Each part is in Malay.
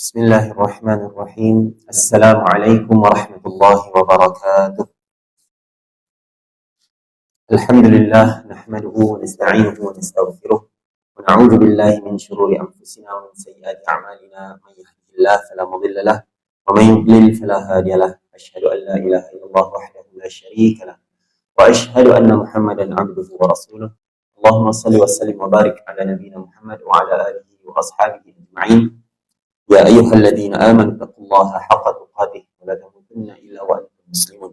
Bismillahirrahmanirrahim. Assalamualaikum warahmatullahi wabarakatuh. Alhamdulillah nahmaduhu wa nasta'inuhu wa nastaghfiruh wa na'udzu billahi min shururi anfusina wa min sayyiati a'malina. Man yahdihillahu fala mudilla lahu wa man yudlil fala hadiya lahu. Asyhadu an la ilaha illallah wahdahu la syarika lahu wa asyhadu anna Muhammadan 'abduhu wa rasuluh. Allahumma shalli wa sallim wa barik ala nabiyyina Muhammad wa ala alihi wa ashabihi ajma'in. Ya ayyuhalladzina amanu taqullaha haqqa tuqatih wa la tamutunna illa wa antum muslimun.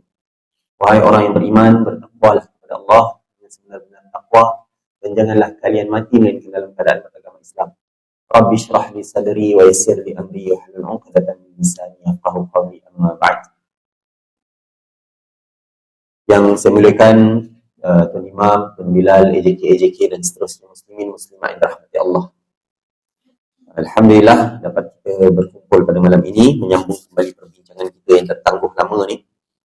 Wahai orang yang beriman, bertakwalah kepada Allah dengan sebenar-benar takwa dan janganlah kalian mati melainkan dalam keadaan beragama Islam. Rabbi shrah li sadri wa yassir li amri wahlul 'uqdatam min lisani yafqahu qawli, amma ba'd. Yang saya muliakan Tuan Imam, Tuan Bilal, AJK dan seterusnya muslimin muslimat yang dirahmati Allah. Alhamdulillah dapat kita berkumpul pada malam ini menyambung kembali perbincangan kita yang tertangguh lama ni,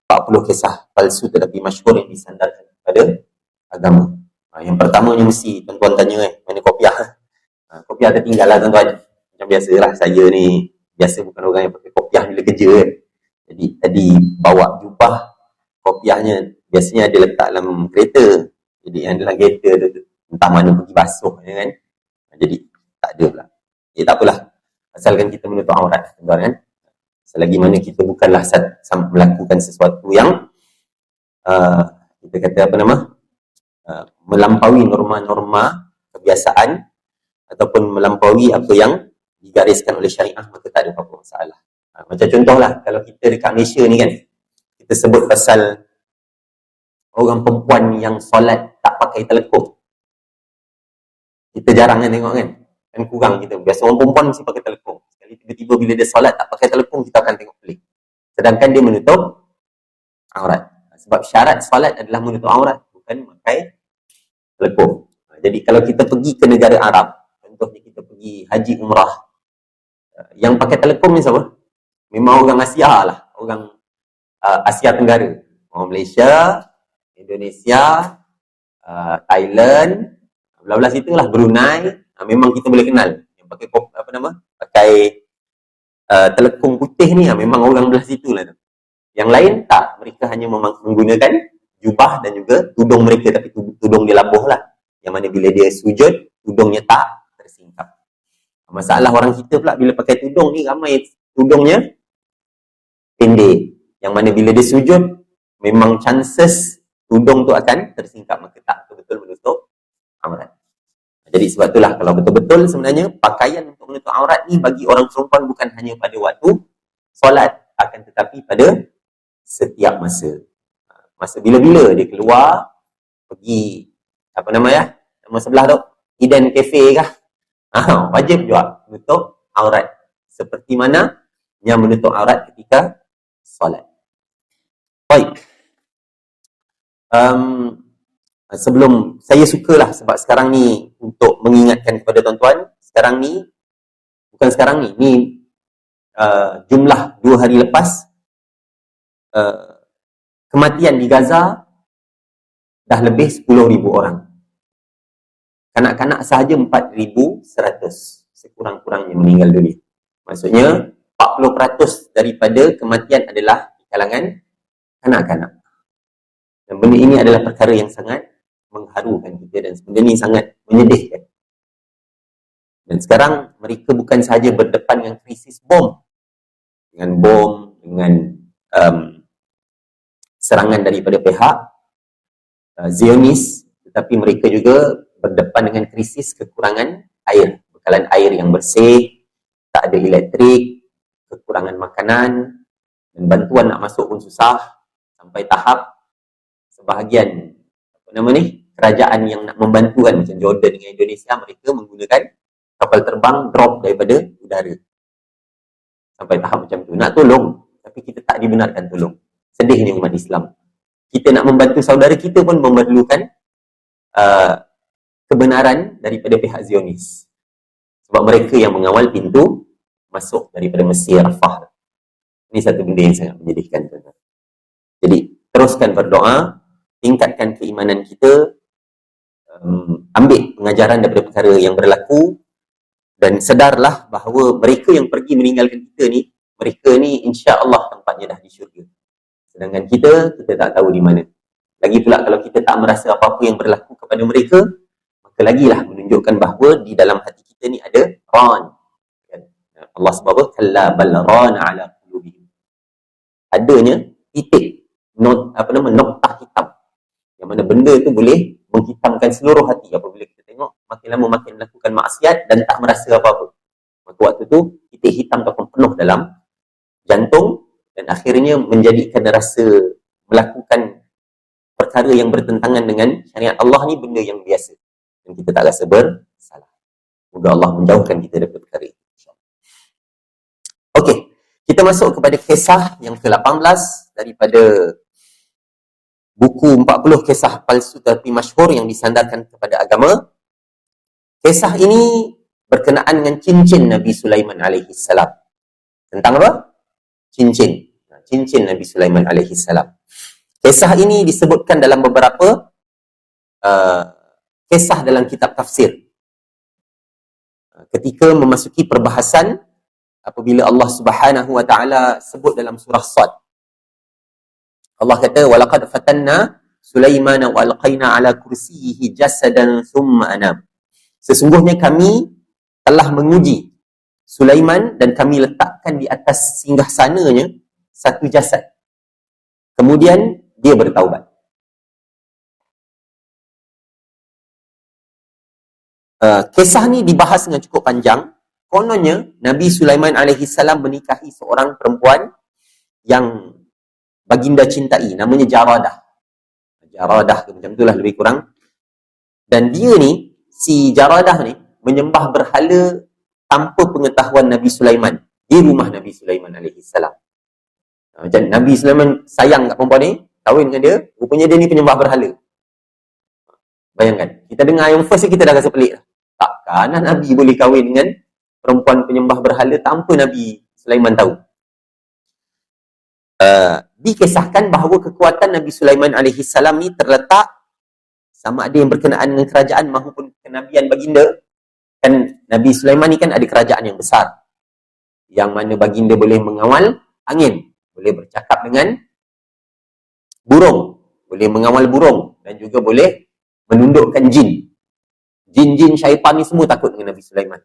40 kisah palsu tetapi masyhur yang disandarkan kepada agama. Yang pertamanya mesti tuan-tuan tanya mana kopiah? Kopiah tertinggal lah tuan-tuan. Macam biasalah saya ni biasa bukan orang yang pakai kopiah bila kerja kan. Jadi tadi bawa jubah, kopiahnya biasanya ada letak dalam kereta. Jadi yang dalam kereta tu entah mana pergi basuh kan. Jadi tak ada pula. Tak apalah, asalkan kita menutup aurat tuan kan. Selagi mana kita bukanlah melakukan sesuatu yang kita kata melampaui norma-norma kebiasaan ataupun melampaui apa yang digariskan oleh syariah, maka tak ada apa-apa masalah. Macam contohlah, kalau kita dekat Malaysia ni kan, kita sebut pasal orang perempuan yang solat tak pakai telekung. Kita jarang kan tengok kan. Kan kurang kita. Biasa orang perempuan mesti pakai telekung. Sekali tiba-tiba bila dia solat tak pakai telekung, kita akan tengok pelik. Sedangkan dia menutup aurat. Sebab syarat solat adalah menutup aurat, bukan pakai telekung. Jadi kalau kita pergi ke negara Arab, contohnya kita pergi haji umrah, yang pakai telekung ni siapa? Memang orang Asia lah. Orang Asia Tenggara. Orang Malaysia, Indonesia, Thailand, belah-belah situ lah, Brunei. Memang kita boleh kenal yang pakai pakai telekung putih ni, memang orang belah situ lah tu. Yang lain tak, mereka hanya menggunakan jubah dan juga tudung mereka, tapi tudung dia labuh lah, yang mana bila dia sujud tudungnya tak tersingkap. Masalah orang kita pula bila pakai tudung ni, ramai tudungnya pendek, yang mana bila dia sujud memang chances tudung tu akan tersingkap, maka tak betul-betul menutup aurat. Jadi sebab itulah, kalau betul-betul sebenarnya pakaian untuk menutup aurat ni bagi orang perempuan bukan hanya pada waktu solat, akan tetapi pada setiap masa. Masa bila-bila dia keluar pergi nama sebelah tu, Eden Cafe kah, wajib juga menutup aurat, seperti mana yang menutup aurat ketika solat. Baik. Sebelum, saya sukalah sebab sekarang ni untuk mengingatkan kepada tuan-tuan, jumlah 2 hari lepas kematian di Gaza dah lebih 10,000 orang. Kanak-kanak sahaja 4,100 sekurang-kurangnya meninggal dunia. Maksudnya 40% daripada kematian adalah di kalangan kanak-kanak. Dan benda ini adalah perkara yang sangat mengharukan kita, dan benda ini sangat menyedihkan. Dan sekarang mereka bukan sahaja berdepan dengan krisis bom, dengan serangan daripada pihak Zionis, tetapi mereka juga berdepan dengan krisis kekurangan air, bekalan air yang bersih, tak ada elektrik, kekurangan makanan, dan bantuan nak masuk pun susah, sampai tahap sebahagian kerajaan yang nak membantu kan, macam Jordan dengan Indonesia, mereka menggunakan kapal terbang drop daripada udara. Sampai tahap macam tu. Nak tolong, tapi kita tak dibenarkan tolong. Sedih ni umat Islam. Kita nak membantu saudara kita pun memerlukan kebenaran daripada pihak Zionis. Sebab mereka yang mengawal pintu masuk daripada Mesir, Rafah. Ini satu benda yang sangat menyedihkan. Jadi, teruskan berdoa, tingkatkan keimanan kita, ambil pengajaran daripada perkara yang berlaku, Dan sedarlah bahawa mereka yang pergi meninggalkan kita ni, mereka ni insya-Allah tempatnya dah di syurga. Sedangkan kita tak tahu di mana. Lagi pula kalau kita tak merasa apa-apa yang berlaku kepada mereka, maka lagilah menunjukkan bahawa di dalam hati kita ni ada ran. Allah sebab kalla bal rana ala qulubihim. Adanya titik noktah hitam. Yang mana benda tu boleh menghitamkan seluruh hati apabila kita tengok makin lama makin melakukan maksiat dan tak merasa apa-apa. Maka waktu tu titik hitam tu akan penuh dalam jantung dan akhirnya menjadikan rasa melakukan perkara yang bertentangan dengan syariat Allah ni benda yang biasa. Dan kita tak rasa bersalah. Moga Allah menjauhkan kita daripada perkara itu. Okey, kita masuk kepada kisah yang ke-18 daripada buku 40 kisah palsu tapi masyhur yang disandarkan kepada agama. Kisah ini berkenaan dengan cincin Nabi Sulaiman alaihi salam. Tentang apa? Cincin. Cincin Nabi Sulaiman alaihi salam. Kisah ini disebutkan dalam beberapa kisah dalam kitab tafsir. Ketika memasuki perbahasan apabila Allah Subhanahu wa taala sebut dalam surah Sad. Allah kata walaqad fatanna Sulaiman wa alqaina ala kursiyyihi jasadan thumma anam. Sesungguhnya kami telah menguji Sulaiman dan kami letakkan di atas singgasananya satu jasad. Kemudian dia bertaubat. Kisah ni dibahas dengan cukup panjang. Kononnya Nabi Sulaiman alaihi salam menikahi seorang perempuan yang baginda cintai, namanya Jaradah. Jaradah macam itulah lebih kurang. Dan dia ni, si Jaradah ni menyembah berhala tanpa pengetahuan Nabi Sulaiman di rumah Nabi Sulaiman alaihi salam. Macam Nabi Sulaiman sayang kat perempuan ni, kahwin dengan dia, rupanya dia ni penyembah berhala. Bayangkan, kita dengar yang first kita dah rasa pelik lah. Takkan Nabi boleh kahwin dengan perempuan penyembah berhala tanpa Nabi Sulaiman tahu. Dikisahkan bahawa kekuatan Nabi Sulaiman alaihi salam ni terletak sama ada yang berkenaan dengan kerajaan maupun kenabian baginda. Kan Nabi Sulaiman ni kan ada kerajaan yang besar. Yang mana baginda boleh mengawal angin, boleh bercakap dengan burung, boleh mengawal burung dan juga boleh menundukkan jin. Jin-jin syaitan ni semua takut dengan Nabi Sulaiman.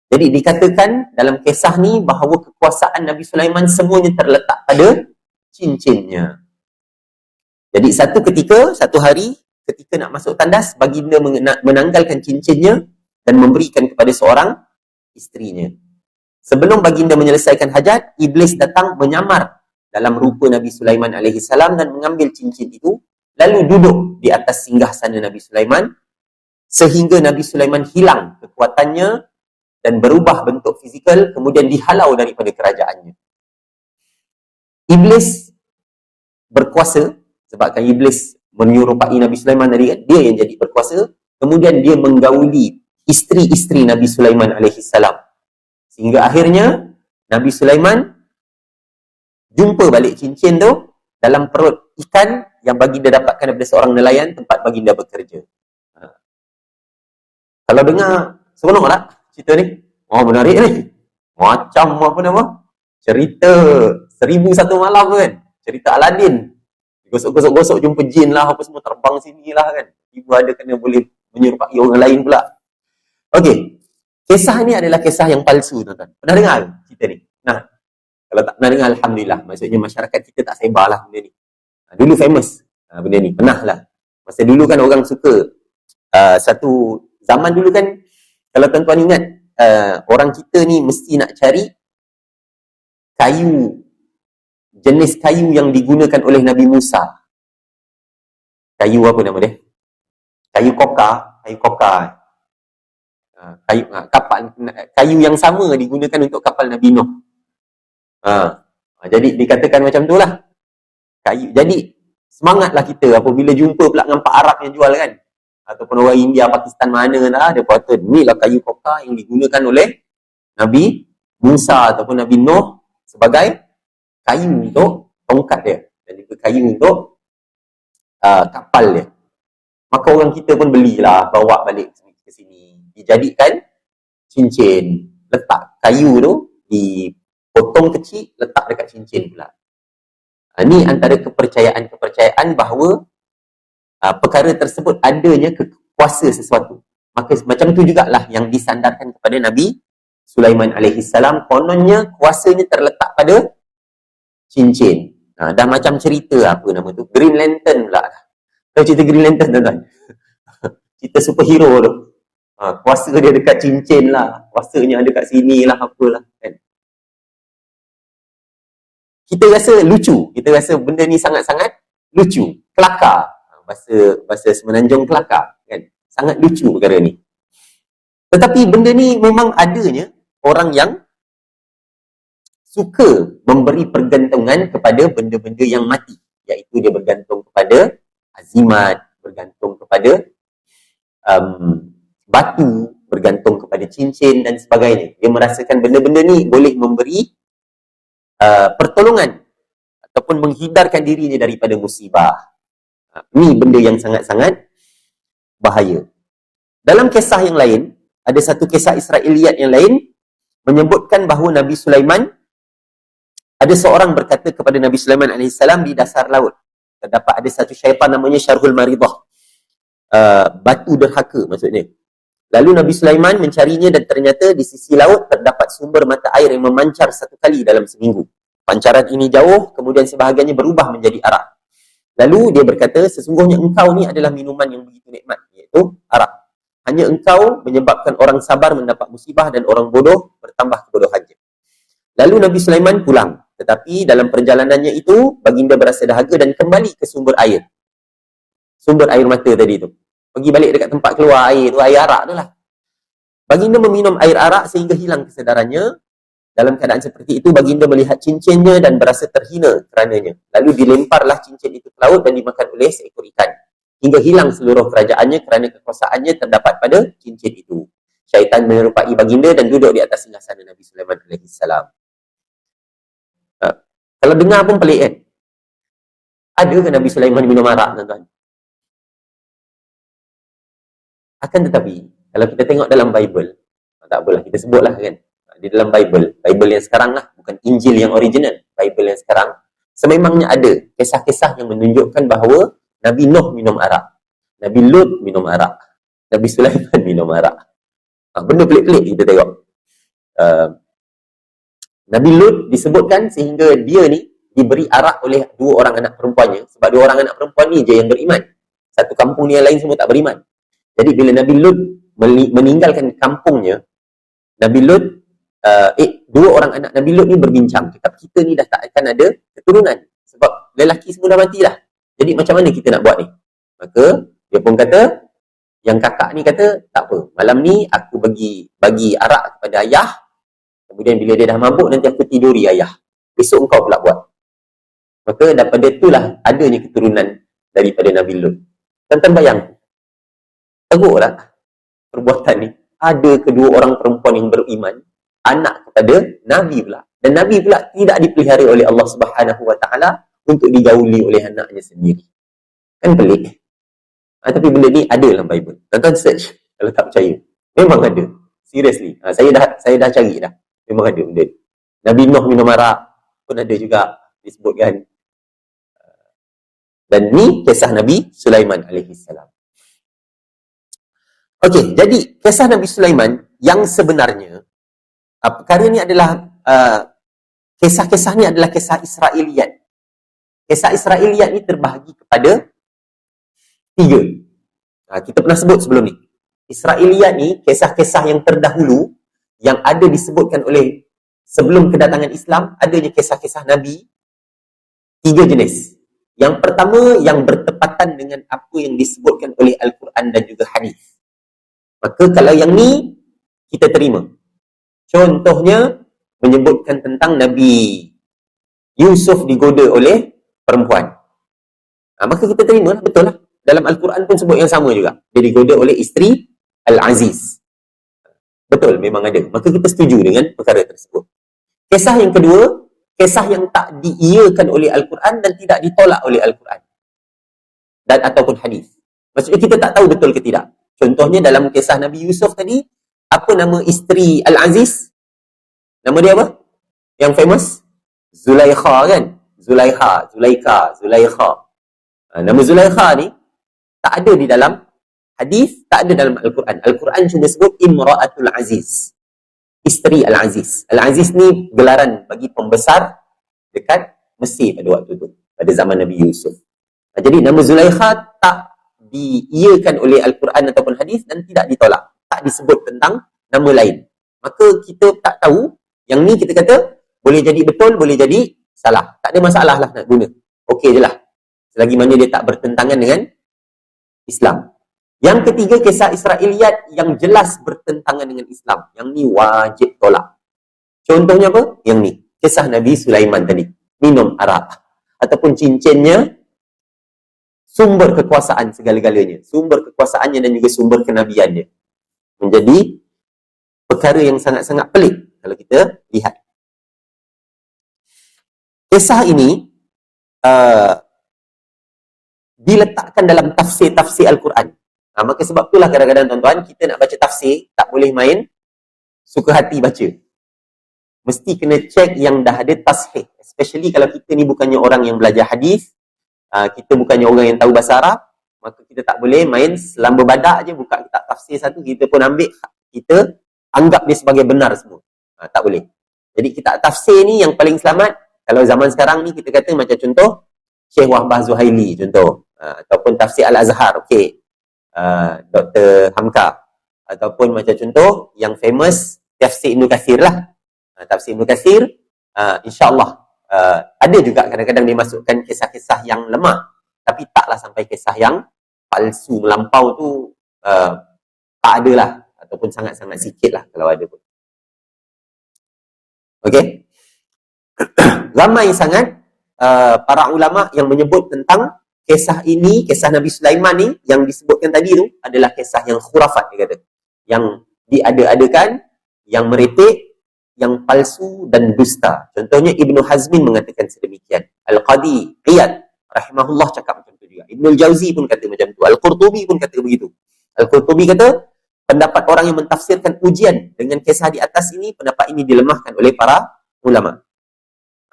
Jadi dikatakan dalam kisah ni bahawa kekuasaan Nabi Sulaiman semuanya terletak pada cincinnya. Jadi satu hari ketika nak masuk tandas, baginda menanggalkan cincinnya dan memberikan kepada seorang isterinya. Sebelum baginda menyelesaikan hajat, iblis datang menyamar dalam rupa Nabi Sulaiman alaihi salam dan mengambil cincin itu lalu duduk di atas singgasana Nabi Sulaiman sehingga Nabi Sulaiman hilang kekuatannya dan berubah bentuk fizikal, kemudian dihalau daripada kerajaannya. Iblis berkuasa, sebabkan iblis menyerupai Nabi Sulaiman tadi kan, dia yang jadi berkuasa, kemudian dia menggauli isteri-isteri Nabi Sulaiman alaihi salam. Sehingga akhirnya Nabi Sulaiman jumpa balik cincin tu dalam perut ikan yang baginda dapatkan daripada seorang nelayan tempat baginda bekerja. Kalau dengar seronok tak cerita ni? Oh, menarik ni. Macam apa nama? Cerita 1001 malam tu kan. Cerita Aladin. Gosok-gosok jumpa jin lah, apa semua terbang sini lah kan. Tiba ada kena boleh menyerupai orang lain pula. Okey. Kisah ni adalah kisah yang palsu, tuan-tuan. Pernah dengar cerita ni? Nah, kalau tak pernah dengar, alhamdulillah. Maksudnya masyarakat kita tak sebar lah benda ni. Dulu famous benda ni. Pernah lah. Masa dulu kan orang suka satu zaman dulu kan, kalau tuan-tuan ingat, orang kita ni mesti nak cari kayu, jenis kayu yang digunakan oleh Nabi Musa. Kayu apa nama dia? Kayu koka. Kayu yang sama digunakan untuk kapal Nabi Nuh. Jadi dikatakan macam tu lah. Jadi semangatlah kita apabila jumpa pula dengan Pak Arab yang jual kan, ataupun orang India, Pakistan mana lah, dia kata inilah kayu koka yang digunakan oleh Nabi Musa ataupun Nabi Nuh sebagai kayu untuk tongkat dia dan juga kayu untuk kapal dia. Maka orang kita pun belilah, bawa balik ke sini, dijadikan cincin. Letak kayu tu, dipotong kecil, letak dekat cincin pula. Ini antara kepercayaan-kepercayaan bahawa perkara tersebut adanya kuasa sesuatu. Maka macam tu jugalah yang disandarkan kepada Nabi Sulaiman alaihissalam. Kononnya kuasanya terletak pada cincin. Dah macam cerita apa nama tu, Green Lantern pula. Tahu cerita Green Lantern tuan-tuan? Cerita superhero tu. Kuasa dia dekat cincin lah, kuasanya ada kat sini lah, apalah kan. Kita rasa lucu, kita rasa benda ni sangat-sangat lucu, kelakar. Bahasa Semenanjung kelakar kan. Sangat lucu perkara ni. Tetapi benda ni memang adanya orang yang suka memberi pergantungan kepada benda-benda yang mati, iaitu dia bergantung kepada azimat, bergantung kepada batu, bergantung kepada cincin dan sebagainya. Dia merasakan benda-benda ni boleh memberi pertolongan ataupun menghindarkan dirinya daripada musibah. Ni benda yang sangat-sangat bahaya. Dalam kisah yang lain, ada satu kisah Israiliyat yang lain menyebutkan bahawa Nabi Sulaiman, ada seorang berkata kepada Nabi Sulaiman AS di dasar laut. Terdapat ada satu syaitan namanya Syarhul Maridah. Batu derhaka maksudnya. Lalu Nabi Sulaiman mencarinya dan ternyata di sisi laut terdapat sumber mata air yang memancar satu kali dalam seminggu. Pancaran ini jauh, kemudian sebahagiannya berubah menjadi arak. Lalu dia berkata, sesungguhnya engkau ni adalah minuman yang begitu nikmat, iaitu arak. Hanya engkau menyebabkan orang sabar mendapat musibah dan orang bodoh bertambah kebodohannya. Lalu Nabi Sulaiman pulang. Tetapi dalam perjalanannya itu, baginda berasa dahaga dan kembali ke sumber air. Sumber air mata tadi tu. Pergi balik dekat tempat keluar air tu, air arak tu lah. Baginda meminum air arak sehingga hilang kesedarannya. Dalam keadaan seperti itu, baginda melihat cincinnya dan berasa terhina kerananya. Lalu dilemparlah cincin itu ke laut dan dimakan oleh seekor ikan. Hingga hilang seluruh kerajaannya kerana kekuasaannya terdapat pada cincin itu. Syaitan menyerupai baginda dan duduk di atas singgasana Nabi Sulaiman AS. Kalau dengar pun pelik kan? Ada ke Nabi Sulaiman minum arak, tuan-tuan? Akan tetapi, kalau kita tengok dalam Bible, tak apalah, kita sebutlah kan. Di dalam Bible yang sekarang lah, bukan Injil yang original, Bible yang sekarang, sememangnya ada kisah-kisah yang menunjukkan bahawa Nabi Nuh minum arak, Nabi Lut minum arak, Nabi Sulaiman minum arak. Benda pelik-pelik kita tengok. Nabi Lut disebutkan sehingga dia ni diberi arak oleh dua orang anak perempuannya, sebab dua orang anak perempuan ni je yang beriman. Satu kampung ni yang lain semua tak beriman. Jadi bila Nabi Lut meninggalkan kampungnya, Nabi Lut, dua orang anak Nabi Lut ni berbincang, cakap kita ni dah tak akan ada keturunan sebab lelaki semua dah mati dah. Jadi macam mana kita nak buat ni? Maka dia pun kata, yang kakak ni kata, tak apa, malam ni aku bagi arak kepada ayah, kemudian bila dia dah mabuk nanti aku tiduri ayah, besok engkau pula buat. Maka daripada itulah adanya keturunan daripada Nabi Lut. Tuan-tuan bayang, teruklah perbuatan ni. Ada kedua orang perempuan yang beriman, anak kepada Nabi pula. Dan Nabi pula tidak dipelihara oleh Allah Subhanahu Wa Taala untuk digauli oleh anaknya sendiri. Kan pelik. Tapi benda ni ada dalam Bible. Tuan-tuan search kalau tak percaya. Memang ada. Seriously. Saya dah cari dah. Memang ada benda ni. Nabi Nuh minum arak pun ada juga disebutkan. Dan ni kisah Nabi Sulaiman alaihissalam. Okey, jadi kisah Nabi Sulaiman yang sebenarnya, perkara ni adalah kisah-kisah ni adalah kisah Israiliyat. Kisah Israiliyat ni terbahagi kepada 3. Kita pernah sebut sebelum ni. Israiliyat ni kisah-kisah yang terdahulu yang ada disebutkan oleh sebelum kedatangan Islam, adanya kisah-kisah Nabi 3 jenis. Yang pertama yang bertepatan dengan apa yang disebutkan oleh Al-Quran dan juga hadis. Maka kalau yang ni kita terima. Contohnya menyebutkan tentang Nabi Yusuf digoda oleh perempuan. Maka kita terima, betul lah. Dalam Al-Quran pun sebut yang sama juga. Dia digoda oleh isteri Al-Aziz. Betul, memang ada. Maka kita setuju dengan perkara tersebut. Kisah yang kedua, kisah yang tak diiyakan oleh Al-Quran dan tidak ditolak oleh Al-Quran dan ataupun hadis. Maksudnya kita tak tahu betul ke tidak. Contohnya dalam kisah Nabi Yusuf tadi, Apa nama isteri Al-Aziz? Nama dia apa? Yang famous? Zulaikha kan? Zulaikha. Nama Zulaikha ni tak ada di dalam hadis, tak ada dalam Al-Quran. Al-Quran cuma sebut Imra'atul Aziz. Isteri Al-Aziz. Al-Aziz ni gelaran bagi pembesar dekat Mesir pada waktu tu, pada zaman Nabi Yusuf. Jadi nama Zulaikha tak diiyakan oleh Al-Quran ataupun hadis dan tidak ditolak. Tak disebut tentang nama lain. Maka kita tak tahu, yang ni kita kata boleh jadi betul, boleh jadi salah. Tak ada masalah lah nak guna. Okey je lah. Selagi mana dia tak bertentangan dengan Islam. Yang ketiga, kisah Israiliyat yang jelas bertentangan dengan Islam. Yang ni wajib tolak. Contohnya apa? Yang ni. Kisah Nabi Sulaiman tadi. Minum arak. Ataupun cincinnya sumber kekuasaan segala-galanya. Sumber kekuasaannya dan juga sumber kenabiannya. Menjadi perkara yang sangat-sangat pelik kalau kita lihat. Kisah ini diletakkan dalam tafsir-tafsir Al-Quran. Maka sebab itulah kadang-kadang tuan-tuan, kita nak baca tafsir, tak boleh main suka hati baca. Mesti kena check yang dah ada tashih. Especially kalau kita ni bukannya orang yang belajar hadis, kita bukannya orang yang tahu bahasa Arab, maka kita tak boleh main selamba badak je, buka kitab tafsir satu, kita pun ambil, kita anggap dia sebagai benar semua. Tak boleh. Jadi kitab tafsir ni yang paling selamat, kalau zaman sekarang ni kita kata macam contoh, Syekh Wahbah Zuhaili contoh, ataupun tafsir Al-Azhar, okey. Dr. Hamka, ataupun macam contoh yang famous tafsir Ibn Kathir lah. Tafsir Ibn Kathir, insyaAllah ada juga kadang-kadang dia masukkan kisah-kisah yang lemah, tapi taklah sampai kisah yang palsu melampau tu, tak ada lah, ataupun sangat-sangat sikit lah kalau ada pun. Okey. Ramai sangat para ulama yang menyebut tentang kisah ini, kisah Nabi Sulaiman ni yang disebutkan tadi tu adalah kisah yang khurafat, dia kata. Yang diada-adakan, yang merepek, yang palsu dan dusta. Contohnya Ibnu Hazmin mengatakan sedemikian. Al-Qadi Iyad rahimahullah cakap macam tu juga. Ibnu Al-Jauzi pun kata macam tu. Al-Qurtubi pun kata begitu. Al-Qurtubi kata pendapat orang yang mentafsirkan ujian dengan kisah di atas ini, pendapat ini dilemahkan oleh para ulama.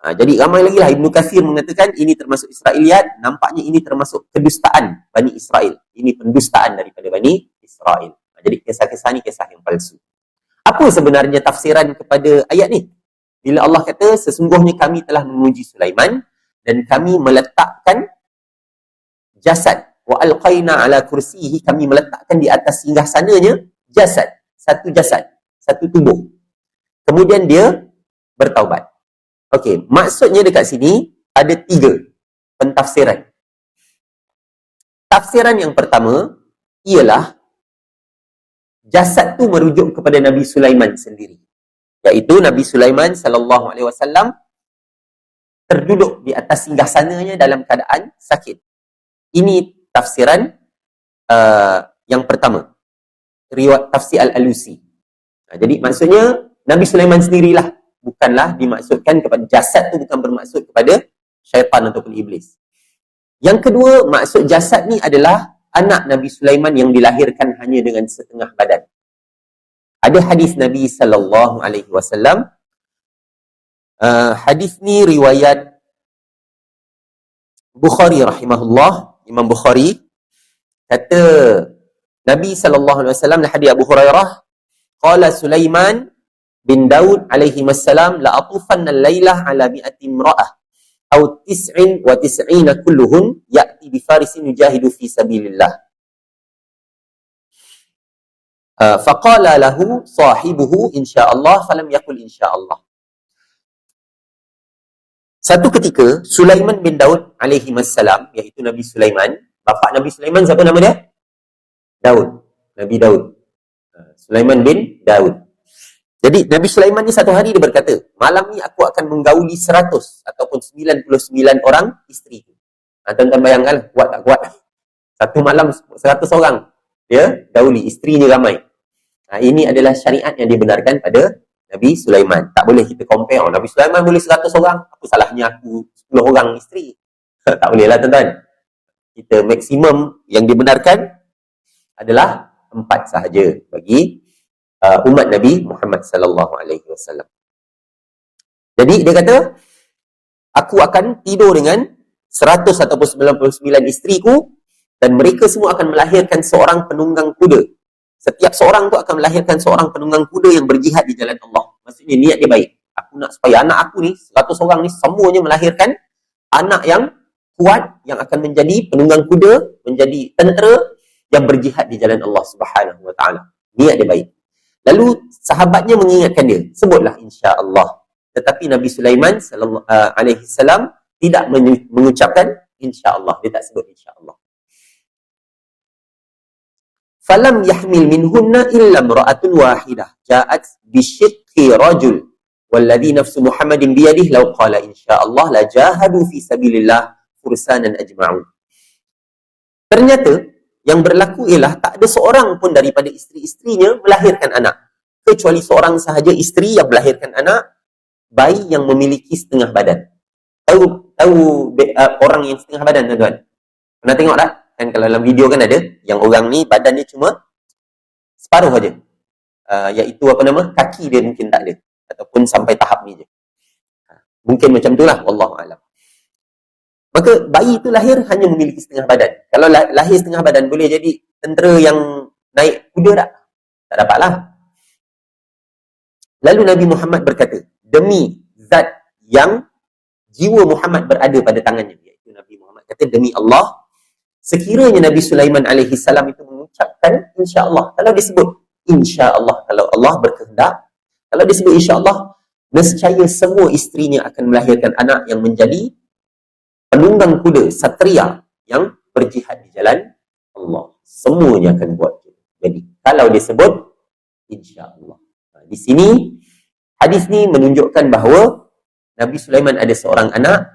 Jadi ramai lagi lah. Ibn Kathir mengatakan ini termasuk Israiliyat. Nampaknya ini termasuk kedustaan Bani Israel. Ini pendustaan daripada Bani Israel. Jadi kisah-kisah ni kisah yang palsu. Apa sebenarnya tafsiran kepada ayat ni? Bila Allah kata sesungguhnya kami telah menguji Sulaiman dan kami meletakkan jasad. Wa alqaina ala kursihi, kami meletakkan di atas singgasananya jasad. Satu jasad. Satu tubuh. Kemudian dia bertaubat. Okey, maksudnya dekat sini ada 3 pentafsiran. Tafsiran yang pertama ialah jasad tu merujuk kepada Nabi Sulaiman sendiri. Iaitu Nabi Sulaiman sallallahu alaihi wasallam terduduk di atas singgasananya dalam keadaan sakit. Ini tafsiran yang pertama. Riwayat tafsir Al-Alusi. Jadi maksudnya Nabi Sulaiman sendirilah. Bukanlah dimaksudkan kepada jasad tu, bukan bermaksud kepada syaitan ataupun iblis. Yang kedua, maksud jasad ni adalah anak Nabi Sulaiman yang dilahirkan hanya dengan setengah badan. Ada hadis Nabi sallallahu alaihi wasallam. Hadis ni riwayat Bukhari rahimahullah, Imam Bukhari kata Nabi sallallahu alaihi wasallam, hadis Abu Hurairah, qala Sulaiman bin Daud alaihi wassalam la atufanna al-lailah ala mi'ati imra'ah aw 99 kulluhun ya'ti bi farisin yujahidu fi sabilillah. Faqala lahu sahibuhu insyaallah falam yaqul insyaallah. Satu ketika Sulaiman bin Daud alaihi wassalam, iaitu Nabi Sulaiman, bapa Nabi Sulaiman siapa nama dia? Daud. Nabi Daud. Sulaiman bin Daud. Jadi Nabi Sulaiman ni satu hari dia berkata, malam ni aku akan menggauli 100 ataupun 99 orang isteri. Tuan-tuan bayangkan kuat tak kuat. Satu malam 100 orang dia gauli, isterinya ramai. Ini adalah syariat yang dibenarkan pada Nabi Sulaiman. Tak boleh kita compare. Nabi Sulaiman boleh 100 orang, apa salahnya aku 10 orang isteri? Tak boleh lah tuan-tuan. Kita maksimum yang dibenarkan adalah 4 sahaja bagi umat Nabi Muhammad sallallahu alaihi wasallam. Jadi dia kata, aku akan tidur dengan 100 ataupun 99 isteriku dan mereka semua akan melahirkan seorang penunggang kuda. Setiap seorang tu akan melahirkan seorang penunggang kuda yang berjihad di jalan Allah. Maksudnya niat dia baik. Aku nak supaya anak aku ni, 100 orang ni semuanya melahirkan anak yang kuat yang akan menjadi penunggang kuda, menjadi tentera yang berjihad di jalan Allah Subhanahu wa taala. Niat dia baik. Lalu sahabatnya mengingatkan dia, sebutlah insya-Allah. Tetapi Nabi Sulaiman sallallahu alaihi wasallam tidak mengucapkan insya-Allah. Dia tak sebut insya-Allah. Falam yahmil minhunna illa imra'atun wahidah ja'at bishiqqi rajul walladhi nafsu Muhammadin biyadihi law qala insyaallah la jahadu fi sabilillah fursanan ajma'un. Ternyata yang berlaku ialah tak ada seorang pun daripada isteri-isterinya melahirkan anak, kecuali seorang sahaja isteri yang melahirkan anak, bayi yang memiliki setengah badan. Tahu orang yang setengah badan, tuan-tuan? Pernah tengok tak? Kan kalau dalam video kan ada yang orang ni badan dia cuma separuh aja. Iaitu apa nama? Kaki dia mungkin tak ada ataupun sampai tahap ni je. Mungkin macam itulah, wallahu alam. Maka bayi itu lahir hanya memiliki setengah badan. Kalau lahir setengah badan boleh jadi tentera yang naik kuda tak? Tak dapatlah. Lalu Nabi Muhammad berkata, demi zat yang jiwa Muhammad berada pada tangannya, iaitu Nabi Muhammad kata, demi Allah, sekiranya Nabi Sulaiman alaihi salam itu mengucapkan insya-Allah. Kalau disebut insya-Allah, kalau Allah berkehendak, kalau disebut insya-Allah, nescaya semua isterinya akan melahirkan anak yang menjadi penunggang kuda, satria yang berjihad di jalan Allah. Semuanya akan buat. Jadi, kalau disebut insya-Allah. Di sini, hadis ni menunjukkan bahawa Nabi Sulaiman ada seorang anak,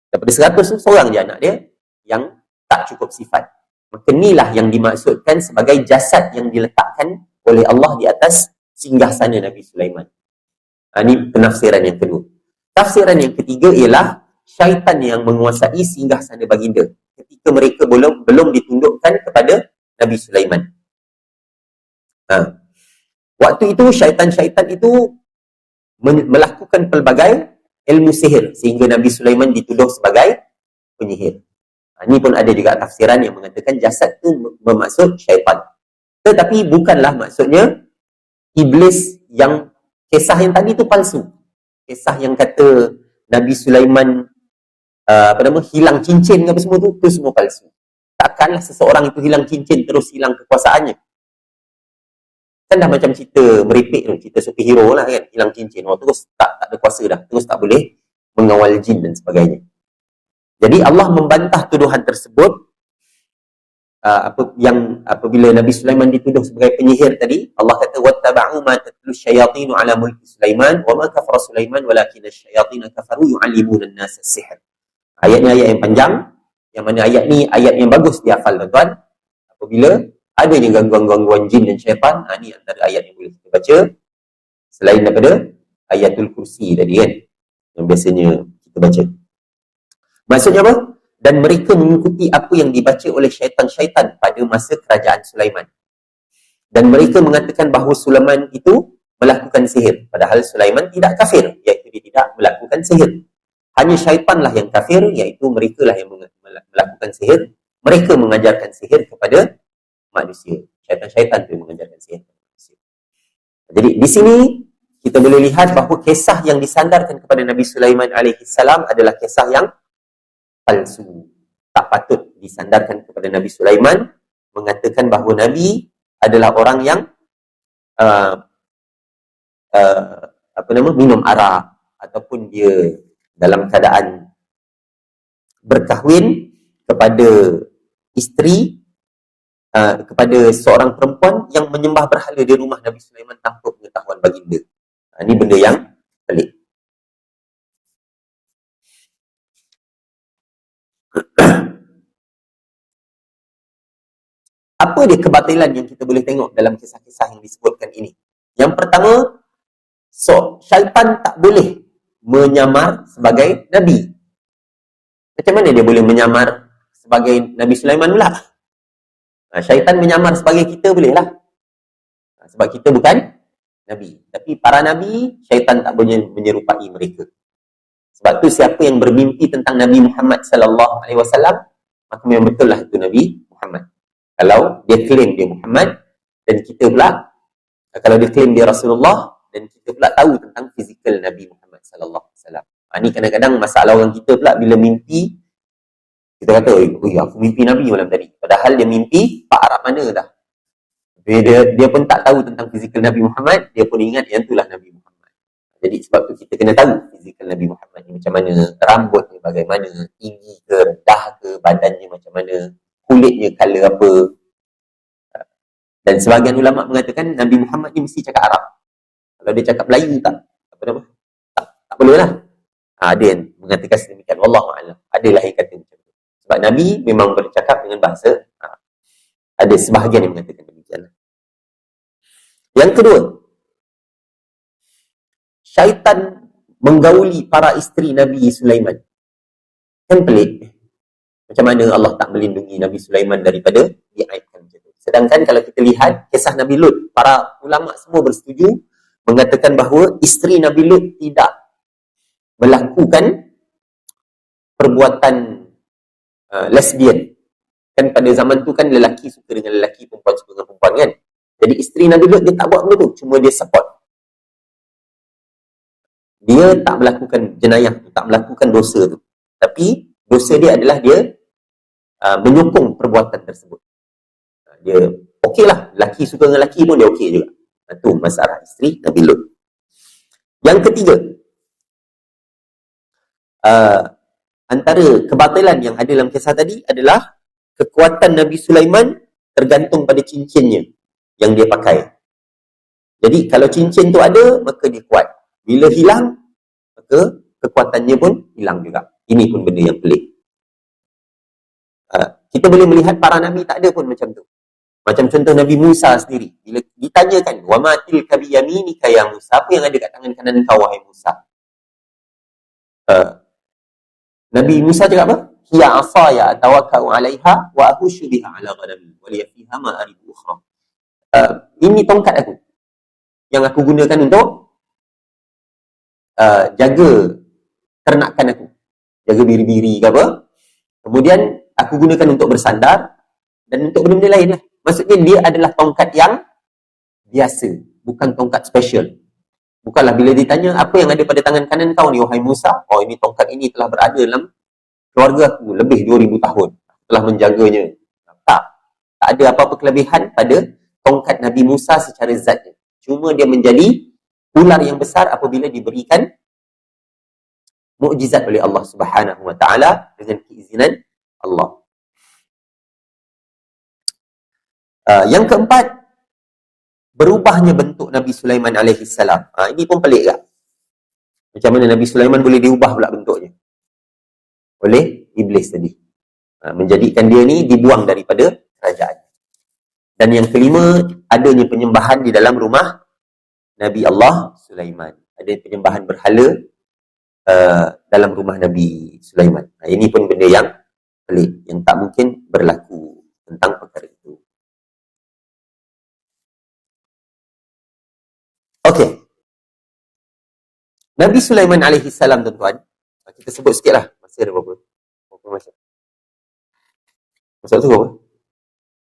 daripada 100 tu, seorang je anak dia yang tak cukup sifat. Maka inilah yang dimaksudkan sebagai jasad yang diletakkan oleh Allah di atas singgasana Nabi Sulaiman. Ini penafsiran yang kedua. Tafsiran yang ketiga ialah syaitan yang menguasai singgasana baginda ketika mereka belum ditundukkan kepada Nabi Sulaiman. Waktu itu syaitan-syaitan itu melakukan pelbagai ilmu sihir sehingga Nabi Sulaiman dituduh sebagai penyihir. Ini pun ada juga tafsiran yang mengatakan jasad itu bermaksud syaitan. Tetapi bukanlah maksudnya iblis yang kisah yang tadi itu palsu. Kisah yang kata Nabi Sulaiman hilang cincin apa semua tu semua palsu. Takkanlah seseorang itu hilang cincin terus hilang kekuasaannya. Kan dah macam cerita meripik tu, cerita superhero lah kan, hilang cincin, terus tak ada kuasa dah, terus tak boleh mengawal jin dan sebagainya. Jadi Allah membantah tuduhan tersebut apabila Nabi Sulaiman dituduh sebagai penyihir tadi. Allah kata wattaba'u ma tatlu syayatinu ala mulki Sulaiman wa ma kafara Sulaiman walakinna syayatina kafaru yu'allimuna an-nasa as-sihr. Ayat ni ayat yang panjang, yang mana ayat ni ayat yang bagus dihafal, tuan-tuan. Apabila adanya gangguan-gangguan jin dan syaitan, ni antara ayat yang boleh kita baca selain daripada ayatul kursi tadi kan, yang biasanya kita baca. Maksudnya apa? Dan mereka mengikuti apa yang dibaca oleh syaitan-syaitan pada masa kerajaan Sulaiman. Dan mereka mengatakan bahawa Sulaiman itu melakukan sihir. Padahal Sulaiman tidak kafir, iaitu dia tidak melakukan sihir. Hanya syaitanlah yang kafir, iaitu mereka lah yang melakukan sihir. Mereka mengajarkan sihir kepada manusia. Syaitan-syaitan itu mengajarkan sihir kepada manusia. Jadi di sini kita boleh lihat bahawa kisah yang disandarkan kepada Nabi Sulaiman alaihi salam adalah kisah yang palsu. Tak patut disandarkan kepada Nabi Sulaiman, mengatakan bahawa Nabi adalah orang yang minum arak ataupun dia dalam keadaan berkahwin kepada isteri kepada seorang perempuan yang menyembah berhala di rumah Nabi Sulaiman tanpa pengetahuan baginda. Ini benda yang pelik. Apa dia kebatilan yang kita boleh tengok dalam kisah-kisah yang disebutkan ini? Yang pertama, syaitan tak boleh menyamar sebagai Nabi. Macam mana dia boleh menyamar sebagai Nabi Sulaiman pula? Syaitan menyamar sebagai kita bolehlah. Sebab kita bukan Nabi. Tapi para Nabi, syaitan tak boleh menyerupai mereka. Sebab tu siapa yang bermimpi tentang Nabi Muhammad sallallahu alaihi wasallam, maka memang betul lah itu Nabi Muhammad. Kalau dia claim dia Muhammad, dan kita pula, kalau dia claim dia Rasulullah, dan kita pula tahu tentang fizikal Nabi Muhammad sallallahu alaihi wasallam. Ini kadang-kadang masalah orang kita pula bila mimpi, kita kata, oh aku mimpi Nabi malam tadi. Padahal dia mimpi Pak Arab mana dah. Dia pun tak tahu tentang fizikal Nabi Muhammad, dia pun ingat yang itulah Nabi Muhammad. Jadi sebab tu kita kena tahu fizikal Nabi Muhammad ni macam mana, rambutnya bagaimana, tinggi ke, rendah ke, badannya macam mana, kulitnya color apa. Dan sebahagian ulama mengatakan Nabi Muhammad ni mesti cakap Arab. Kalau dia cakap Melayu tak boleh lah. Ada yang mengatakan sedemikian. Wallahu a'lam. Adalah yang kata macam tu. Sebab Nabi memang bercakap dengan bahasa Arab. Ada sebahagian yang mengatakan demikian. Yang kedua, syaitan menggauli para isteri Nabi Sulaiman. Kan pelik. Macam mana Allah tak melindungi Nabi Sulaiman daripada diaibkan macam tu. Sedangkan kalau kita lihat kisah Nabi Lut, para ulama semua bersetuju mengatakan bahawa isteri Nabi Lut tidak melakukan perbuatan lesbian. Kan pada zaman tu kan lelaki suka dengan lelaki, perempuan suka dengan perempuan kan. Jadi isteri Nabi Lut dia tak buat benda tu, cuma dia support. Dia tak melakukan jenayah tu, tak melakukan dosa tu. Tapi dosa dia adalah dia menyokong perbuatan tersebut. Dia okey lah, lelaki suka dengan lelaki pun dia okey juga. Itu masalah isteri Nabi Lut. Yang ketiga, antara kebatilan yang ada dalam kisah tadi adalah kekuatan Nabi Sulaiman tergantung pada cincinnya yang dia pakai. Jadi kalau cincin tu ada, maka dia kuat. Bila hilang, maka kekuatannya pun hilang juga. Ini pun benda yang pelik. Kita boleh melihat para Nabi tak ada pun macam tu. Macam contoh Nabi Musa sendiri. Bila ditanyakan, وَمَا تِلْكَ بِيَمِينِكَ يَا Musa, apa yang ada kat tangan kanan kau, wahai Musa? Nabi Musa cakap apa? Hiya asaya atawakka'u 'alaiha wa ahushu biha 'ala ghanami wa li fiha ma'arib ukhra. Ini tongkat aku yang aku gunakan untuk jaga ternakan aku. Jaga biri-biri ke apa. Kemudian aku gunakan untuk bersandar dan untuk benda-benda lain lah. Maksudnya dia adalah tongkat yang biasa, bukan tongkat special. Bukanlah bila ditanya apa yang ada pada tangan kanan kau ni, wahai Musa, oh ini tongkat ini telah berada dalam keluarga aku lebih 2000 tahun. Telah menjaganya. Tak ada apa-apa kelebihan pada tongkat Nabi Musa secara zatnya. Cuma dia menjadi ular yang besar apabila diberikan mukjizat oleh Allah Subhanahu wa taala dengan keizinan Allah. Yang keempat, berubahnya bentuk Nabi Sulaiman alaihi salam. Ini pun pelik tak? Macam mana Nabi Sulaiman boleh diubah pula bentuknya? Oleh iblis tadi. Menjadikan dia ni dibuang daripada kerajaan. Dan yang kelima, adanya penyembahan di dalam rumah Nabi Allah Sulaiman. Ada penyembahan berhala dalam rumah Nabi Sulaiman. Ini pun benda yang pelik, yang tak mungkin berlaku tentang perkara itu. Okey. Nabi Sulaiman alaihi salam, tuan-tuan, kita sebut sikitlah. Masih ada berapa masa? Masa tu berapa?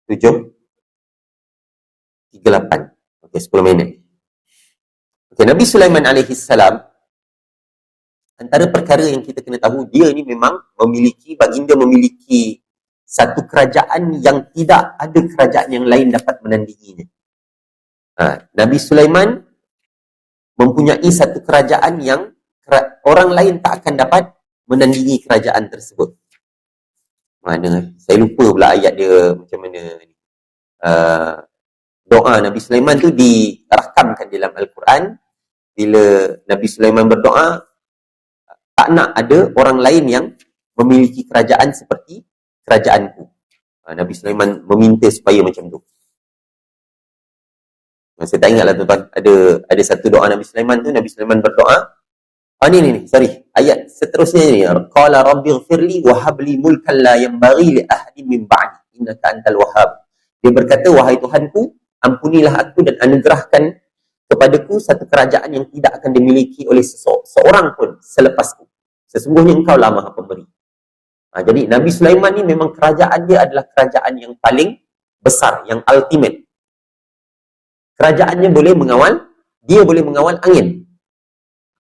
7:38. Okey, 10 minit. Okey, Nabi Sulaiman alaihi salam, antara perkara yang kita kena tahu, dia ni memang baginda memiliki satu kerajaan yang tidak ada kerajaan yang lain dapat menandinginya. Nabi Sulaiman mempunyai satu kerajaan yang orang lain tak akan dapat menandingi kerajaan tersebut. Mana? Saya lupa pula ayat dia macam mana. Doa Nabi Sulaiman tu dirakamkan dalam Al-Quran. Bila Nabi Sulaiman berdoa, tak nak ada orang lain yang memiliki kerajaan seperti kerajaanku. Nabi Sulaiman meminta supaya macam tu. Saya tak ingatlah tuan-tuan, ada satu doa Nabi Sulaiman tu, Nabi Sulaiman berdoa. Ayat seterusnya ni. Qala rabbighfirli wa habli mulkan la yanbaghi li ahadin min ba'di innaka antal wahhab. Dia berkata, wahai Tuhanku, ampunilah aku dan anugerahkan kepadaku satu kerajaan yang tidak akan dimiliki oleh seorang pun selepasku. Sesungguhnya engkau lah Maha Pemberi. Jadi Nabi Sulaiman ni memang kerajaan dia adalah kerajaan yang paling besar, yang ultimate. Kerajaannya boleh mengawal, dia boleh mengawal angin.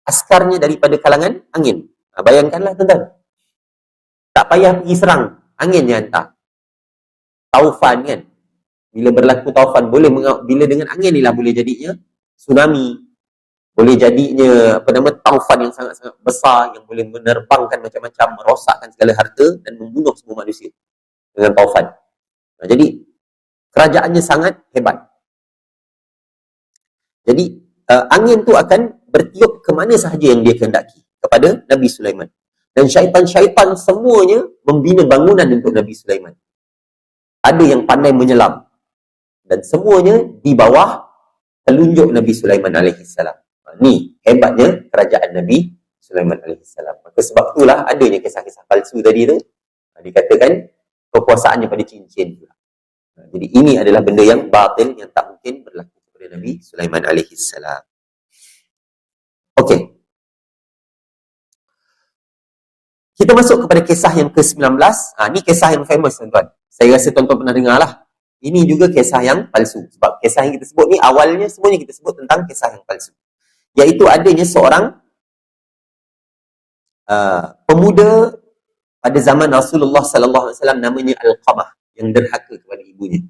Askarnya daripada kalangan angin. Bayangkanlah tuan-tuan. Tak payah pergi serang, angin yang hantar. Taufan kan. Bila berlaku taufan, bila dengan angin ni lah boleh jadinya tsunami. Boleh jadinya taufan yang sangat-sangat besar yang boleh menerbangkan macam-macam, merosakkan segala harta dan membunuh semua manusia dengan taufan. Jadi kerajaannya sangat hebat. Jadi angin tu akan bertiup ke mana sahaja yang dia kehendaki kepada Nabi Sulaiman. Dan syaitan-syaitan semuanya membina bangunan untuk Nabi Sulaiman. Ada yang pandai menyelam. Dan semuanya di bawah telunjuk Nabi Sulaiman alaihissalam. Ni hebatnya kerajaan Nabi Sulaiman alaihissalam. Maka sebab itulah adanya kisah-kisah palsu tadi tu. Dikatakan kekuasaannya pada cincin. Jadi ini adalah benda yang batil, yang tak mungkin berlaku kepada Nabi Sulaiman alaihissalam. Okey. Kita masuk kepada kisah yang ke-19. Ni kisah yang famous tuan-tuan. Saya rasa tuan-tuan pernah dengar lah. Ini juga kisah yang palsu. Sebab kisah yang kita sebut ni awalnya semuanya kita sebut tentang kisah yang palsu. Iaitu adanya seorang pemuda pada zaman Rasulullah sallallahu alaihi wasallam namanya Alqamah yang derhaka kepada ibunya.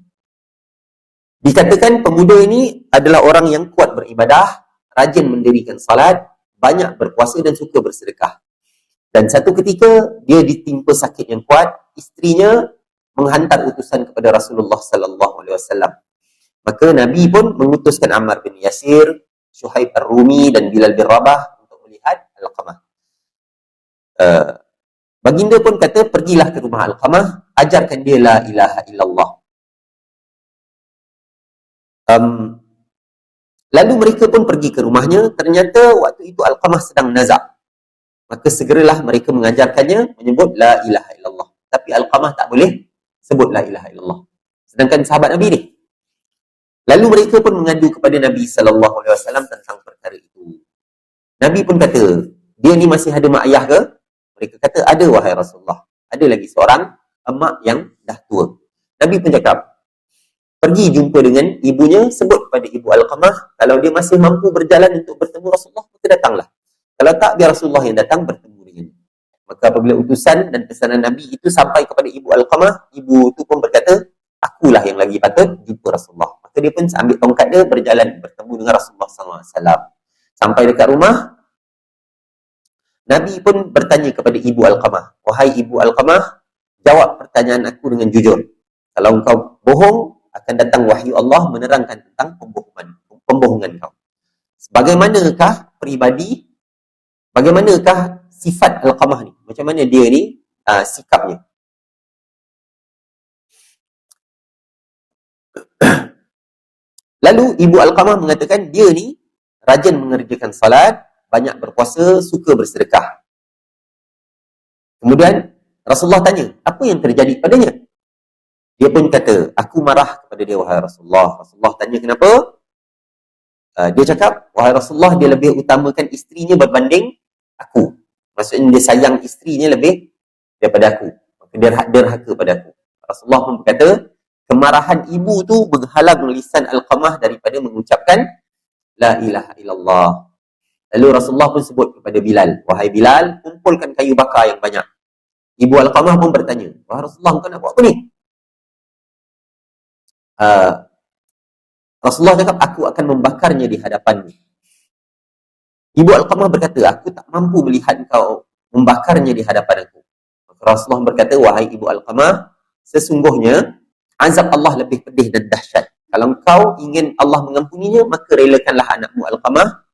Dikatakan pemuda ini adalah orang yang kuat beribadah, rajin mendirikan salat, banyak berpuasa dan suka bersedekah. Dan satu ketika dia ditimpa sakit yang kuat, isterinya menghantar utusan kepada Rasulullah sallallahu alaihi wasallam. Maka Nabi pun mengutuskan Ammar bin Yasir, Syuhaib Ar-Rumi dan Bilal bin Rabah untuk melihat Alqamah. Baginda pun kata, pergilah ke rumah Alqamah, ajarkan dia la ilaha illallah. Lalu mereka pun pergi ke rumahnya. Ternyata waktu itu Alqamah sedang nazak. Maka segeralah mereka mengajarkannya menyebut la ilaha illallah. Tapi Alqamah tak boleh sebut la ilaha illallah. Sedangkan sahabat Nabi ni. Lalu mereka pun mengadu kepada Nabi sallallahu alaihi wasallam tentang perkara itu. Nabi pun kata, dia ni masih ada mak ayah ke? Mereka kata, ada wahai Rasulullah. Ada lagi seorang emak yang dah tua. Nabi pun cakap, pergi jumpa dengan ibunya, sebut kepada ibu Alqamah, kalau dia masih mampu berjalan untuk bertemu Rasulullah, maka datanglah. Kalau tak, biar Rasulullah yang datang bertemu dengannya. Maka apabila utusan dan pesanan Nabi itu sampai kepada ibu Alqamah, ibu itu pun berkata, akulah yang lagi patut jumpa Rasulullah. Maka dia pun ambil tongkat dia, berjalan bertemu dengan Rasulullah SAW. Sampai dekat rumah, Nabi pun bertanya kepada ibu Alqamah, wahai ibu Alqamah, jawab pertanyaan aku dengan jujur. Kalau engkau bohong, akan datang wahyu Allah menerangkan tentang pembohongan kau. Bagaimanakah pribadi, bagaimanakah sifat Alqamah ni? Macam mana dia ni sikapnya? Lalu ibu Alqamah mengatakan dia ni rajin mengerjakan salat, banyak berpuasa, suka bersedekah. Kemudian Rasulullah tanya, apa yang terjadi padanya? Dia pun kata, aku marah kepada dia wahai Rasulullah. Rasulullah tanya kenapa? Dia cakap, wahai Rasulullah, dia lebih utamakan isterinya berbanding aku. Maksudnya dia sayang isterinya lebih daripada aku. Maka dia derhaka pada aku. Rasulullah pun berkata, kemarahan ibu tu menghalang lisan Alqamah daripada mengucapkan la ilaha illallah. Lalu Rasulullah pun sebut kepada Bilal, wahai Bilal, kumpulkan kayu bakar yang banyak. Ibu Alqamah pun bertanya, wahai Rasulullah, kau nak buat apa ni? Rasulullah cakap, aku akan membakarnya di hadapanmu. Ibu Alqamah berkata, aku tak mampu melihat kau membakarnya di hadapan aku. Rasulullah berkata, wahai ibu Alqamah, sesungguhnya azab Allah lebih pedih dan dahsyat. Kalau kau ingin Allah mengampuninya, maka relakanlah anakmu Alqamah.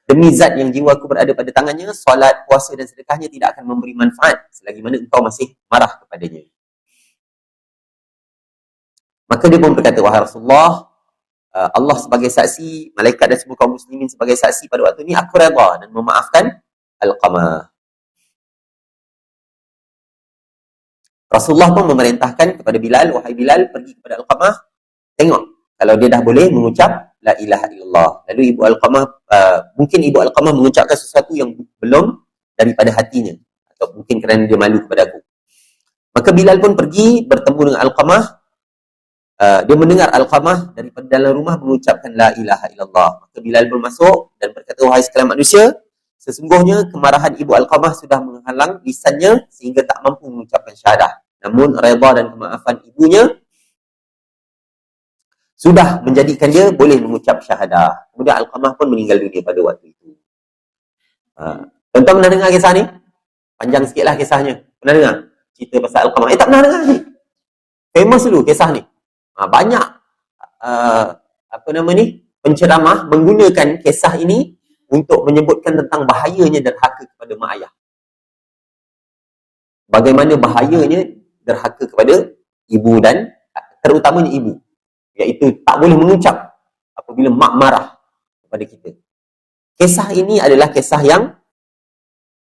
Demi zat yang jiwaku berada pada tangannya, solat, puasa dan sedekahnya tidak akan memberi manfaat selagi mana engkau masih marah kepadanya. Maka dia pun berkata, wahai Rasulullah, Allah sebagai saksi, malaikat dan semua kaum muslimin sebagai saksi pada waktu ini, aku redha dan memaafkan Alqamah. Rasulullah pun memerintahkan kepada Bilal, wahai Bilal, pergi kepada Alqamah, tengok Kalau dia dah boleh mengucap la ilaha illallah. Lalu Ibu Alqamah, mungkin Ibu Alqamah mengucapkan sesuatu yang belum daripada hatinya, atau mungkin kerana dia malu kepada aku. Maka Bilal pun pergi bertemu dengan Alqamah. Dia mendengar Alqamah daripada dalam rumah mengucapkan la ilaha illallah. Maka Bilal pun masuk dan berkata, wahai sekalian manusia, sesungguhnya kemarahan Ibu Alqamah sudah menghalang lisannya sehingga tak mampu mengucapkan syahadah. Namun redha dan kemaafan ibunya sudah menjadikan dia boleh mengucap syahadah. Kemudian Alqamah pun meninggal dunia pada waktu itu. Tuan-tuan pernah dengar kisah ni? Panjang sikitlah kisahnya. Pernah dengar cerita pasal Alqamah? Tak pernah dengar ni. Famous dulu kisah ni. Banyak penceramah menggunakan kisah ini untuk menyebutkan tentang bahayanya derhaka kepada mak ayah. Bagaimana bahayanya derhaka kepada ibu dan terutamanya ibu, iaitu tak boleh mengucap apabila mak marah kepada kita. Kisah ini adalah kisah yang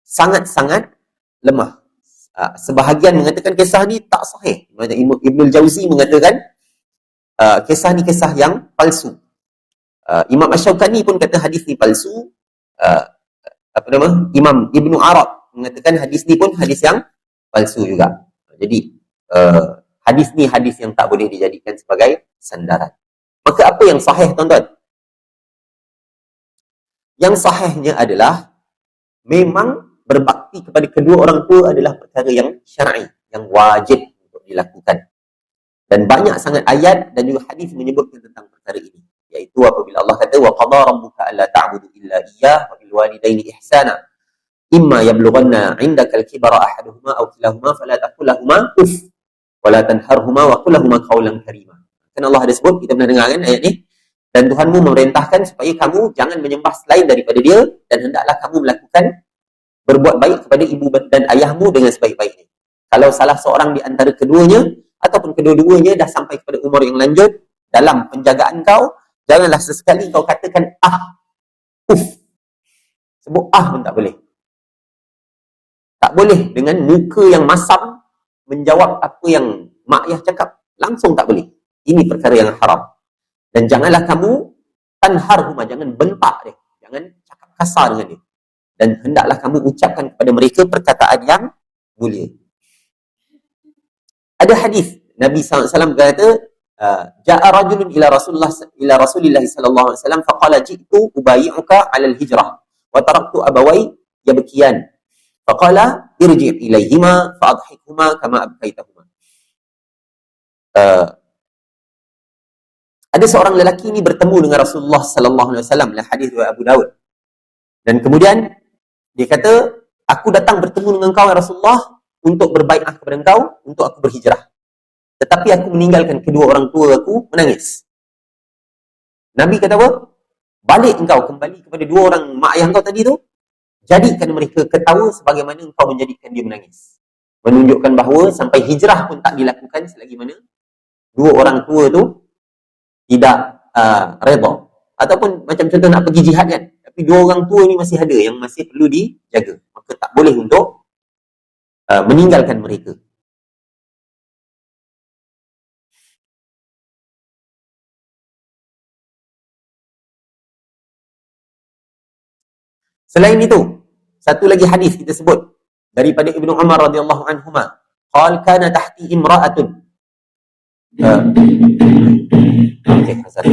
sangat-sangat lemah. Sebahagian mengatakan kisah ni tak sahih. Ibnul Jauzi mengatakan kisah ni kisah yang palsu. Imam Asy-Syaukani pun kata hadis ni palsu. Imam Ibnu Arab mengatakan hadis ni pun hadis yang palsu juga. Jadi hadis ni hadis yang tak boleh dijadikan sebagai sandaran. Maka apa yang sahih, tuan-tuan? Yang sahihnya adalah memang berbakti kepada kedua orang tua adalah perkara yang syar'i, yang wajib untuk dilakukan. Dan banyak sangat ayat dan juga hadis menyebutkan tentang perkara ini, iaitu apabila Allah kata wa qadara rabbuka alla ta'budu illa iyyah wa bil walidaini ihsana imma yablughanna 'indaka al-kibara ahaduhuma aw kilahuma fala taqul lahumā uff wa la tanharhumā wa qul lahumā qawlan karīmā. Kan Allah ada sebut, kita pernah dengar kan ayat ni, dan Tuhanmu memerintahkan supaya kamu jangan menyembah selain daripada dia, dan hendaklah kamu melakukan berbuat baik kepada ibu dan ayahmu dengan sebaik-baiknya. Kalau salah seorang di antara keduanya ataupun kedua-duanya dah sampai kepada umur yang lanjut, dalam penjagaan kau, janganlah sesekali kau katakan uff. Sebut pun tak boleh. Tak boleh dengan muka yang masam menjawab apa yang mak ayah cakap. Langsung tak boleh. Ini perkara yang haram. Dan janganlah kamu tanharhuma, jangan bentak dia. Jangan cakap kasar dengan dia. Dan hendaklah kamu ucapkan kepada mereka perkataan yang mulia. Ada hadis Nabi SAW kata, ja'a rajulun ila Rasulillah sallallahu alaihi wasallam faqala ji'tu ubayyi'uka 'ala al-hijrah wa taraktu abawai yabkiyan. Faqala irji' ilayhima fa'adhikhuma kama abkaitahuma. Ada seorang lelaki ini bertemu dengan Rasulullah sallallahu alaihi wasallam, dalam hadis riwayat Abu Daud. Dan kemudian dia kata, aku datang bertemu dengan kau ya Rasulullah untuk berbaiat kepada engkau, untuk aku berhijrah. Tetapi aku meninggalkan kedua orang tua aku menangis. Nabi kata apa? Balik engkau kembali kepada dua orang mak ayah engkau tadi tu, jadikan mereka ketawa sebagaimana engkau menjadikan dia menangis. Menunjukkan bahawa sampai hijrah pun tak dilakukan selagi mana dua orang tua tu tidak redha. Ataupun macam contoh nak pergi jihad kan, tapi dua orang tua ni masih ada yang masih perlu dijaga. Maka tak boleh untuk meninggalkan mereka. Selain itu, satu lagi hadis kita sebut daripada Ibnu Umar radhiyallahu anhuma, qala kana tahti imra'atun. Okey, satu.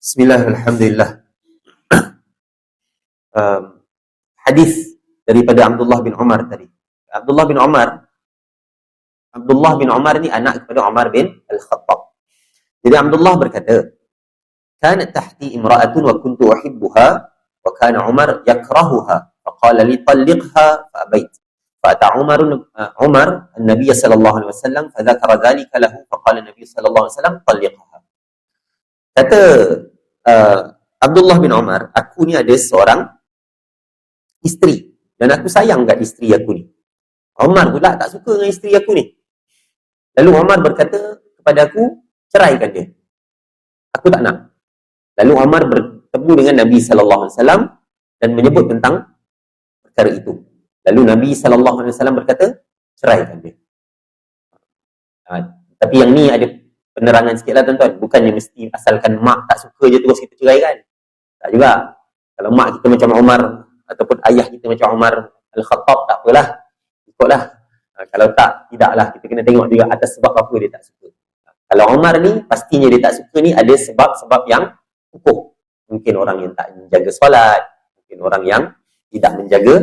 Bismillahirrahmanirrahim. Hadis daripada Abdullah bin Umar tadi. Abdullah bin Umar ni anak kepada Umar bin Al-Khattab. Jadi Abdullah berkata, "Kanat tahti imra'atun wa kuntu uhibbuha wa kana Umar yakrahuha, faqala li talliqha fa abait. Fa'ata Umar an-nabiy sallallahu alaihi wasallam fa dzakara dhalika lahu faqala an-nabiy sallallahu alaihi wasallam talliqha." Kata Abdullah bin Umar, aku ni ada seorang isteri dan aku sayang kat isteri aku ni. Umar pula tak suka dengan isteri aku ni. Lalu Umar berkata kepada aku, ceraikan dia. Aku tak nak. Lalu Umar bertemu dengan Nabi sallallahu alaihi wasallam dan menyebut tentang perkara itu. Lalu Nabi sallallahu alaihi wasallam berkata, ceraikan dia. Tapi yang ni ada penerangan sikitlah tuan-tuan. Bukannya mesti asalkan mak tak suka je terus kita ceraikan. Tak juga. Kalau mak kita macam Umar ataupun ayah kita macam Umar Al-Khattab, tak apalah. Ikutlah. Kalau tak, tidaklah. Kita kena tengok juga atas sebab apa dia tak suka. Kalau Umar ni, pastinya dia tak suka ni ada sebab-sebab yang hukum. Mungkin orang yang tak menjaga solat, mungkin orang yang tidak menjaga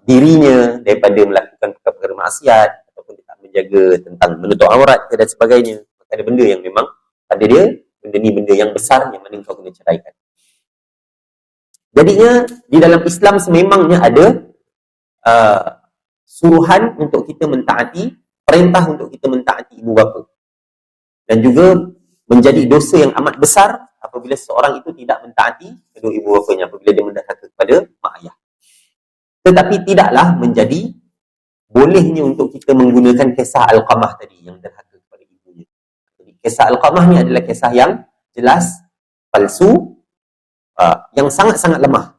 dirinya daripada melakukan perkara-perkara maksiat, ataupun dia tak menjaga tentang menutup aurat dan sebagainya. Maka ada benda yang memang pada dia, benda ni benda yang besar yang mana kau kena ceraikan. Jadinya di dalam Islam sememangnya ada suruhan untuk kita mentaati, perintah untuk kita mentaati ibu bapa. Dan juga menjadi dosa yang amat besar apabila seorang itu tidak mentaati kedua ibu bapanya, apabila dia mendahaka kepada mak ayah. Tetapi tidaklah menjadi bolehnya untuk kita menggunakan kisah Al-Qamah tadi yang derhaka kepada ibunya. Jadi kisah Al-Qamah ni adalah kisah yang jelas palsu, yang sangat-sangat lemah.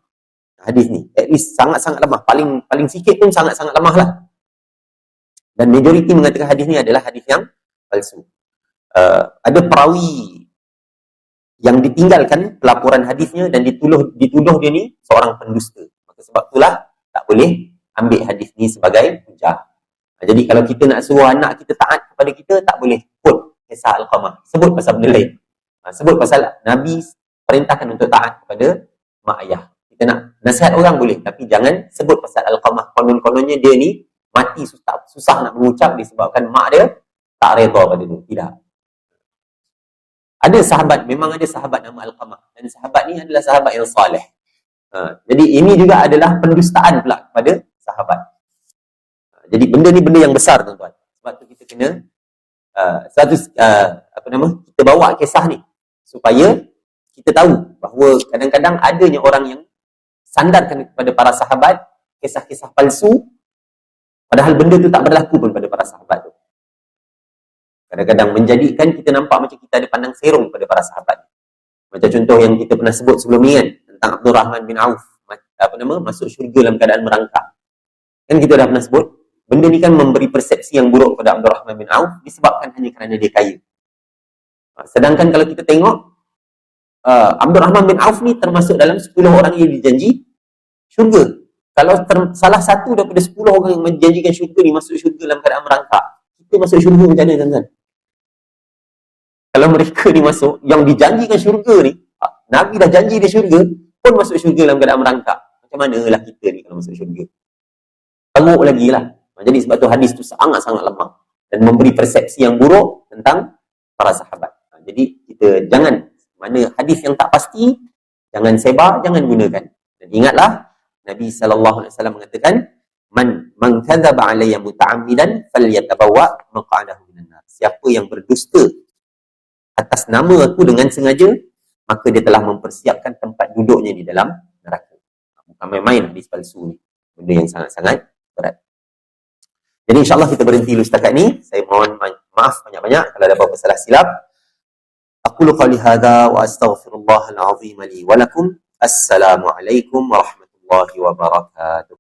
Hadis ni, at least sangat-sangat lemah. Paling sikit pun sangat-sangat lemah lah. Dan majoriti mengatakan hadis ni adalah hadis yang palsu. Ada perawi yang ditinggalkan pelaporan hadisnya dan dituduh dia ni seorang pendusta. Maka sebab itulah tak boleh ambil hadis ni sebagai hujah. Jadi kalau kita nak suruh anak kita taat kepada kita, tak boleh quote kisah Al-Qamah. Sebut pasal benda lain. Sebut pasal Nabi perintahkan untuk taat kepada mak ayah. Kita nak nasihat orang boleh, tapi jangan sebut pasal Al-Qamah. Konon-kononnya dia ni mati susah nak mengucap disebabkan mak dia tak redha pada dia. Tidak. Ada sahabat, memang ada sahabat nama Al-Qamah. Dan sahabat ni adalah sahabat yang saleh. Jadi ini juga adalah pendustaan pula kepada sahabat. Jadi benda ni benda yang besar tuan-tuan. Sebab tu kita kena kita bawa kisah ni supaya kita tahu bahawa kadang-kadang adanya orang yang sandarkan kepada para sahabat kisah-kisah palsu, padahal benda tu tak berlaku pun pada para sahabat tu. Kadang-kadang menjadikan kita nampak macam kita ada pandang serong pada para sahabat. Macam contoh yang kita pernah sebut sebelum ni kan, tentang Abdul Rahman bin Auf, masuk syurga dalam keadaan merangkak. Kan kita dah pernah sebut, benda ni kan memberi persepsi yang buruk kepada Abdul Rahman bin Auf disebabkan hanya kerana dia kaya. Sedangkan kalau kita tengok, Abdul Rahman bin Auf ni termasuk dalam 10 orang yang dijanji syurga. Kalau salah satu daripada 10 orang yang menjanjikan syurga ni masuk syurga dalam keadaan merangkak, kita masuk syurga macam mana tuan-tuan? Kalau mereka ni masuk, yang dijanjikan syurga ni, Nabi dah janji dia syurga, pun masuk syurga dalam keadaan merangkak. Macam manalah kita ni kalau masuk syurga? Teruk lagi lah. Jadi sebab tu hadis tu sangat-sangat lemah dan memberi persepsi yang buruk tentang para sahabat. Jadi kita jangan, mana hadis yang tak pasti, jangan sebar, jangan gunakan. Dan ingatlah, Nabi SAW mengatakan, Man kadzaba alayya muta'ammidan falyatabawwa maq'adahu minan nar. Siapa yang berdusta atas nama aku dengan sengaja, maka dia telah mempersiapkan tempat duduknya di dalam neraka. Bukan main-main hadis palsu ni. Benda yang sangat-sangat berat. Jadi insyaAllah kita berhenti dulu setakat ni. Saya mohon maaf banyak-banyak kalau ada apa-apa salah silap. Aqulu qali hadza wa astaghfirullahal azim li wa lakum. Assalamualaikum warahmatullahi wabarakatuh.